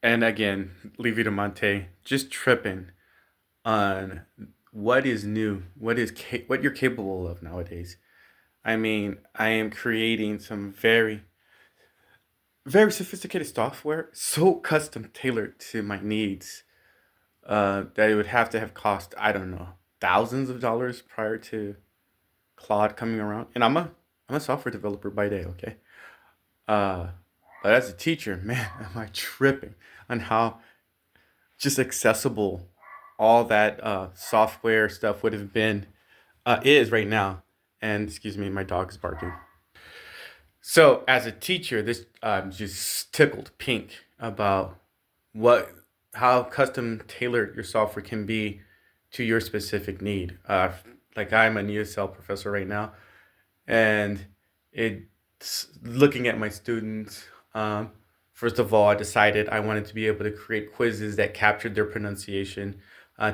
And again, Levi Monte just tripping on what is new, what you're capable of nowadays. I mean, I am creating some very sophisticated software, so custom tailored to my needs, that it would have to have cost, I don't know, thousands of dollars prior to Claude coming around. And I'm a software developer by day, okay? Uh, but as a teacher, man, am I tripping on how just accessible all that software stuff would have been, is right now. And excuse me, my dog's barking. So as a teacher, this I'm just tickled pink about what how custom tailored your software can be to your specific need. Like I'm an ESL professor right now, and it's looking at my students. First of all, I decided I wanted to be able to create quizzes that captured their pronunciation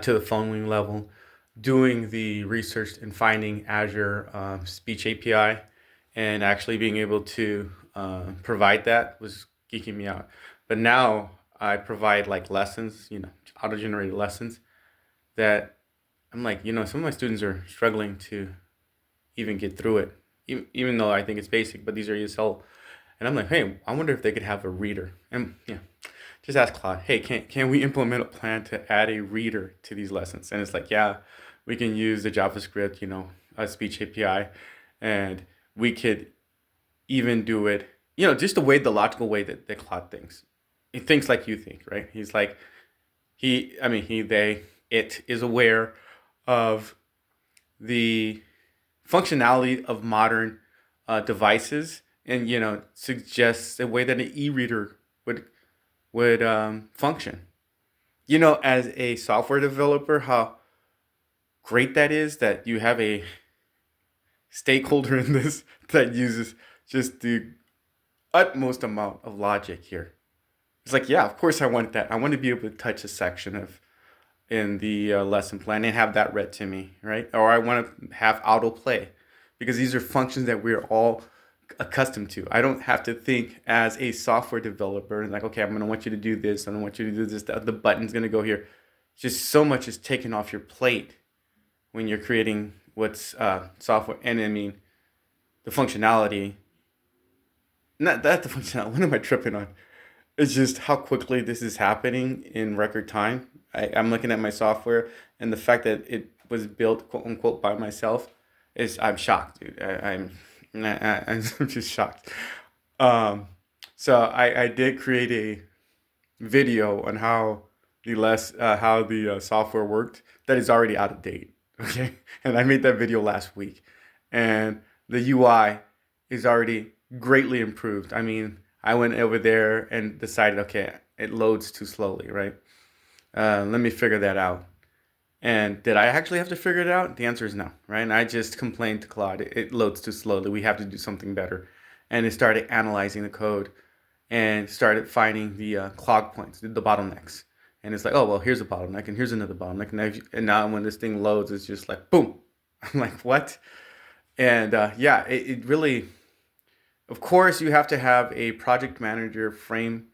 to the following level, doing the research and finding Azure Speech API, and actually being able to provide that was geeking me out. But now I provide like lessons, auto-generated lessons that I'm like, some of my students are struggling to even get through it, even though I think it's basic. But these are ESL, and I'm like, hey, I wonder if they could have a reader. And yeah, just ask Claude, hey, can we implement a plan to add a reader to these lessons? And it's like, yeah, we can use the JavaScript, a speech API, and we could even do it, just the logical way that Claude thinks. He thinks like you think, right? He's like, it is aware of the functionality of modern devices, and suggests a way that an e-reader would function. As a software developer, how great that is that you have a stakeholder in this that uses just the utmost amount of logic here. It's like, yeah, of course I want that. I want to be able to touch a section of in the lesson plan and have that read to me, right? Or I want to have autoplay because these are functions that we're all accustomed to. I don't have to think as a software developer like, okay, I'm going to want you to do this. I don't want you to do this. The button's going to go here. Just so much is taken off your plate when you're creating what's software. And I mean, the functionality, not that the functionality, what am I tripping on? It's just how quickly this is happening in record time. I'm looking at my software, and the fact that it was built, quote unquote, by myself I'm shocked, dude. I'm just shocked. Um, so I did create a video on how the software worked that is already out of date. Okay, and I made that video last week, and the UI is already greatly improved. I mean, I went over there and decided, okay, it loads too slowly, right? Let me figure that out. And did I actually have to figure it out? The answer is no, right? And I just complained to Claude, it loads too slowly. We have to do something better. And it started analyzing the code and started finding the clog points, the bottlenecks. And it's like, oh, well, here's a bottleneck and here's another bottleneck. And now when this thing loads, it's just like, boom. I'm like, what? And yeah, it really, of course, you have to have a project manager frame.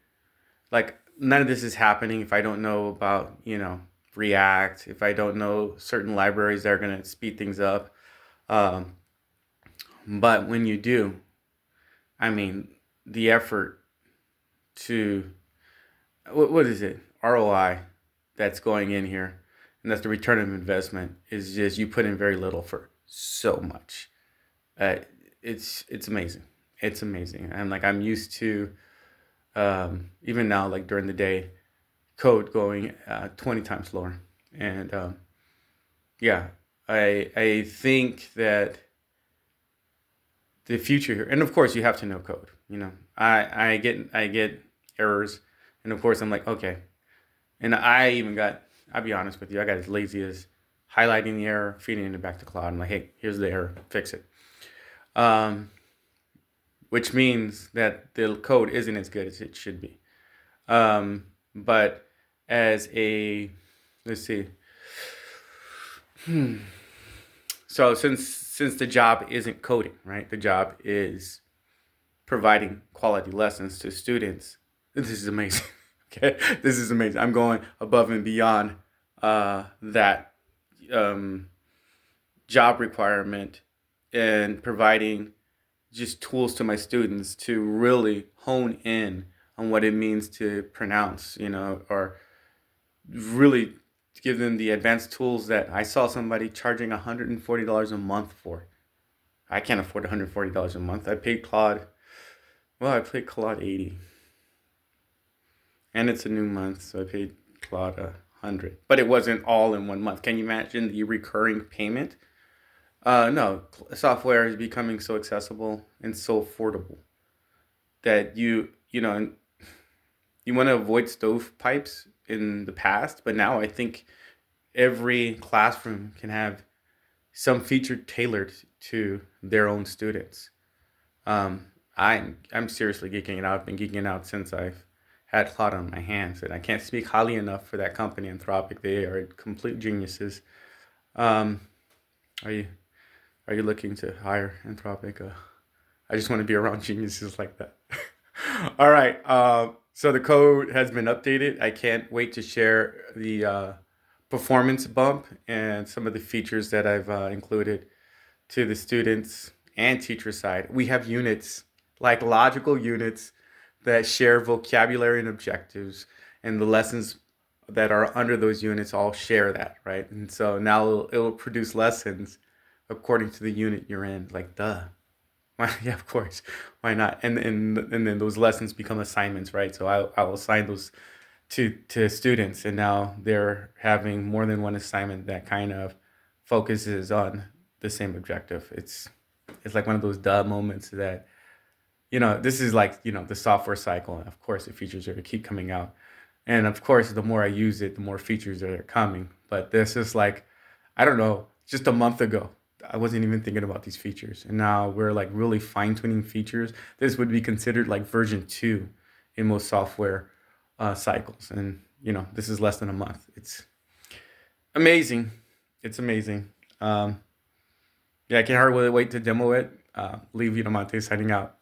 Like, none of this is happening if I don't know about, React, if I don't know certain libraries that are going to speed things up. Um, but when you do, I mean, the effort to, what is it? ROI that's going in here, and that's the return of investment, is just you put in very little for so much. Uh, it's amazing. It's amazing. And like I'm used to, even now, like during the day, code going 20 times slower. And yeah, I think that the future here, and of course you have to know code. I get errors, and of course I'm like, okay. And I'll be honest with you, I got as lazy as highlighting the error, feeding it back to Claude. I'm like, hey, here's the error, fix it. Um, which means that the code isn't as good as it should be. But as a, let's see, so since the job isn't coding, right? The job is providing quality lessons to students. This is amazing. Okay, this is amazing. I'm going above and beyond that um, job requirement and providing just tools to my students to really hone in on what it means to pronounce, or really give them the advanced tools that I saw somebody charging $140 a month for. I can't afford $140 a month. I paid Claude 80, and it's a new month, so I paid Claude 100. But it wasn't all in one month. Can you imagine the recurring payment? No, software is becoming so accessible and so affordable that you want to avoid stovepipes in the past, but now I think every classroom can have some feature tailored to their own students. I'm seriously geeking out. I've been geeking out since I've had Claude on my hands, and I can't speak highly enough for that company, Anthropic. They are complete geniuses. Um, are you are you looking to hire Anthropic? I just want to be around geniuses like that. All right. So the code has been updated. I can't wait to share the performance bump and some of the features that I've included to the students and teacher side. We have units, like logical units, that share vocabulary and objectives, and the lessons that are under those units all share that, right? And so now it'll produce lessons according to the unit you're in. Like, duh. Why, yeah, of course. Why not? And then those lessons become assignments, right? So I'll assign those to students, and now they're having more than one assignment that kind of focuses on the same objective. It's like one of those duh moments that this is like the software cycle, and of course the features are going to keep coming out, and of course the more I use it, the more features that are coming. But this is like, I don't know, just a month ago I wasn't even thinking about these features, and now we're like really fine-tuning features. This would be considered like version 2 in most software cycles, and this is less than a month. It's amazing. It's amazing. Yeah, I can't hardly wait to demo it. Leave Monte signing out.